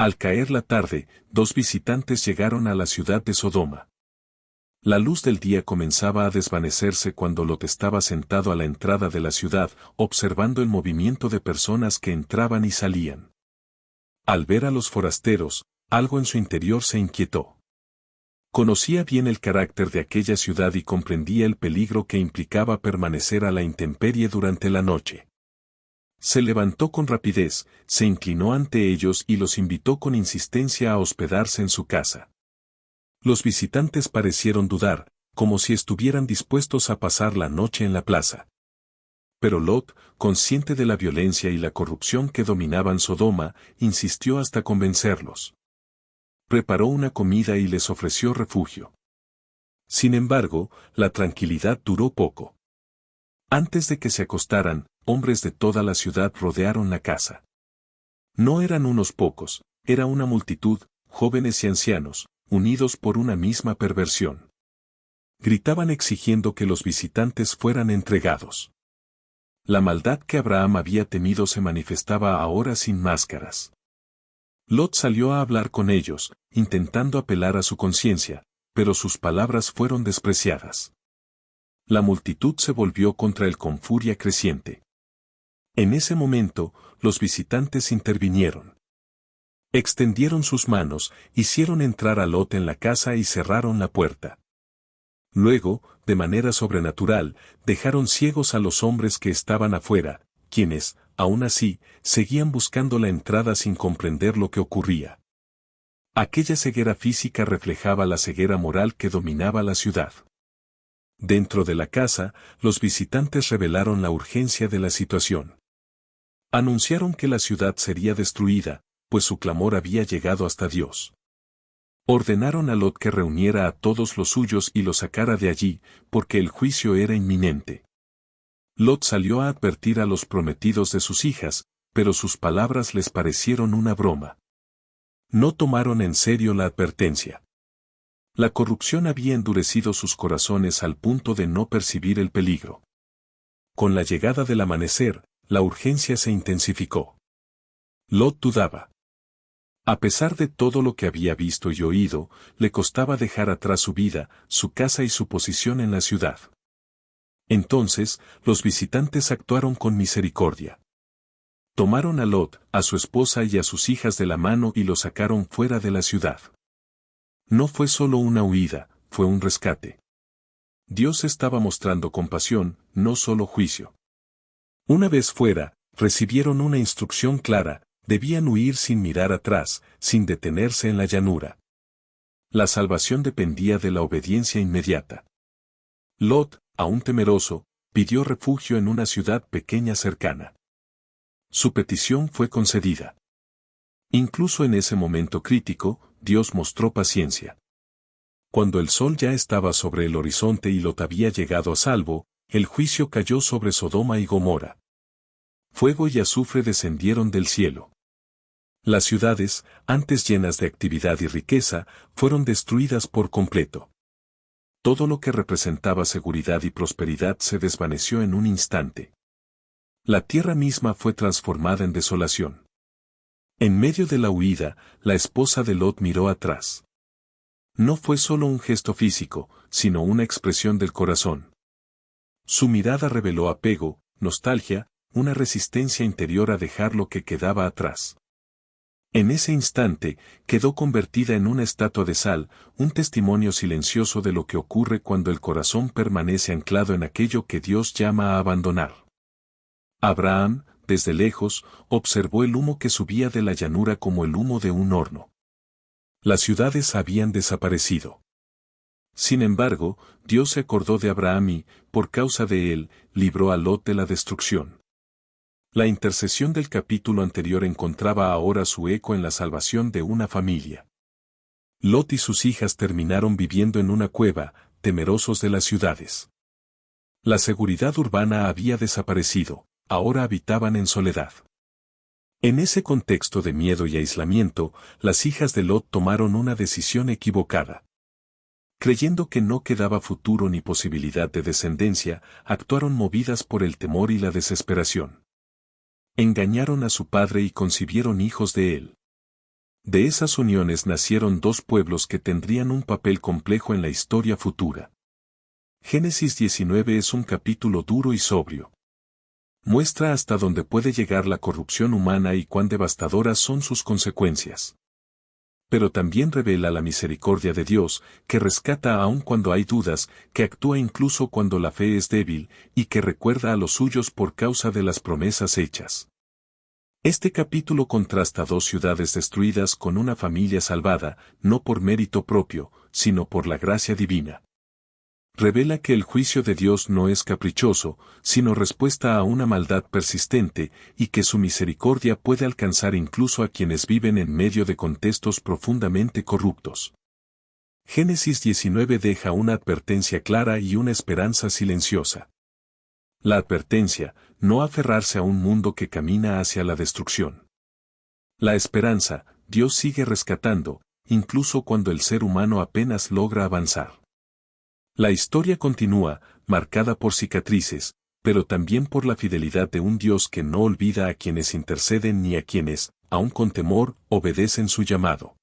Al caer la tarde, dos visitantes llegaron a la ciudad de Sodoma. La luz del día comenzaba a desvanecerse cuando Lot estaba sentado a la entrada de la ciudad, observando el movimiento de personas que entraban y salían. Al ver a los forasteros, algo en su interior se inquietó. Conocía bien el carácter de aquella ciudad y comprendía el peligro que implicaba permanecer a la intemperie durante la noche. Se levantó con rapidez, se inclinó ante ellos y los invitó con insistencia a hospedarse en su casa. Los visitantes parecieron dudar, como si estuvieran dispuestos a pasar la noche en la plaza. Pero Lot, consciente de la violencia y la corrupción que dominaban Sodoma, insistió hasta convencerlos. Preparó una comida y les ofreció refugio. Sin embargo, la tranquilidad duró poco. Antes de que se acostaran, hombres de toda la ciudad rodearon la casa. No eran unos pocos, era una multitud, jóvenes y ancianos, unidos por una misma perversión. Gritaban exigiendo que los visitantes fueran entregados. La maldad que Abraham había temido se manifestaba ahora sin máscaras. Lot salió a hablar con ellos, intentando apelar a su conciencia, pero sus palabras fueron despreciadas. La multitud se volvió contra él con furia creciente. En ese momento, los visitantes intervinieron. Extendieron sus manos, hicieron entrar a Lot en la casa y cerraron la puerta. Luego, de manera sobrenatural, dejaron ciegos a los hombres que estaban afuera, quienes, aún así, seguían buscando la entrada sin comprender lo que ocurría. Aquella ceguera física reflejaba la ceguera moral que dominaba la ciudad. Dentro de la casa, los visitantes revelaron la urgencia de la situación. Anunciaron que la ciudad sería destruida, pues su clamor había llegado hasta Dios. Ordenaron a Lot que reuniera a todos los suyos y los sacara de allí, porque el juicio era inminente. Lot salió a advertir a los prometidos de sus hijas, pero sus palabras les parecieron una broma. No tomaron en serio la advertencia. La corrupción había endurecido sus corazones al punto de no percibir el peligro. Con la llegada del amanecer, la urgencia se intensificó. Lot dudaba. A pesar de todo lo que había visto y oído, le costaba dejar atrás su vida, su casa y su posición en la ciudad. Entonces, los visitantes actuaron con misericordia. Tomaron a Lot, a su esposa y a sus hijas de la mano y los sacaron fuera de la ciudad. No fue solo una huida, fue un rescate. Dios estaba mostrando compasión, no solo juicio. Una vez fuera, recibieron una instrucción clara, debían huir sin mirar atrás, sin detenerse en la llanura. La salvación dependía de la obediencia inmediata. Lot, aún temeroso, pidió refugio en una ciudad pequeña cercana. Su petición fue concedida. Incluso en ese momento crítico, Dios mostró paciencia. Cuando el sol ya estaba sobre el horizonte y Lot había llegado a salvo, el juicio cayó sobre Sodoma y Gomorra. Fuego y azufre descendieron del cielo. Las ciudades, antes llenas de actividad y riqueza, fueron destruidas por completo. Todo lo que representaba seguridad y prosperidad se desvaneció en un instante. La tierra misma fue transformada en desolación. En medio de la huida, la esposa de Lot miró atrás. No fue solo un gesto físico, sino una expresión del corazón. Su mirada reveló apego, nostalgia, una resistencia interior a dejar lo que quedaba atrás. En ese instante, quedó convertida en una estatua de sal, un testimonio silencioso de lo que ocurre cuando el corazón permanece anclado en aquello que Dios llama a abandonar. Abraham, desde lejos, observó el humo que subía de la llanura como el humo de un horno. Las ciudades habían desaparecido. Sin embargo, Dios se acordó de Abraham y, por causa de él, libró a Lot de la destrucción. La intercesión del capítulo anterior encontraba ahora su eco en la salvación de una familia. Lot y sus hijas terminaron viviendo en una cueva, temerosos de las ciudades. La seguridad urbana había desaparecido, ahora habitaban en soledad. En ese contexto de miedo y aislamiento, las hijas de Lot tomaron una decisión equivocada. Creyendo que no quedaba futuro ni posibilidad de descendencia, actuaron movidas por el temor y la desesperación. Engañaron a su padre y concibieron hijos de él. De esas uniones nacieron dos pueblos que tendrían un papel complejo en la historia futura. Génesis 19 es un capítulo duro y sobrio. Muestra hasta dónde puede llegar la corrupción humana y cuán devastadoras son sus consecuencias. Pero también revela la misericordia de Dios, que rescata aun cuando hay dudas, que actúa incluso cuando la fe es débil, y que recuerda a los suyos por causa de las promesas hechas. Este capítulo contrasta dos ciudades destruidas con una familia salvada, no por mérito propio, sino por la gracia divina. Revela que el juicio de Dios no es caprichoso, sino respuesta a una maldad persistente, y que su misericordia puede alcanzar incluso a quienes viven en medio de contextos profundamente corruptos. Génesis 19 deja una advertencia clara y una esperanza silenciosa. La advertencia, no aferrarse a un mundo que camina hacia la destrucción. La esperanza, Dios sigue rescatando, incluso cuando el ser humano apenas logra avanzar. La historia continúa, marcada por cicatrices, pero también por la fidelidad de un Dios que no olvida a quienes interceden ni a quienes, aun con temor, obedecen su llamado.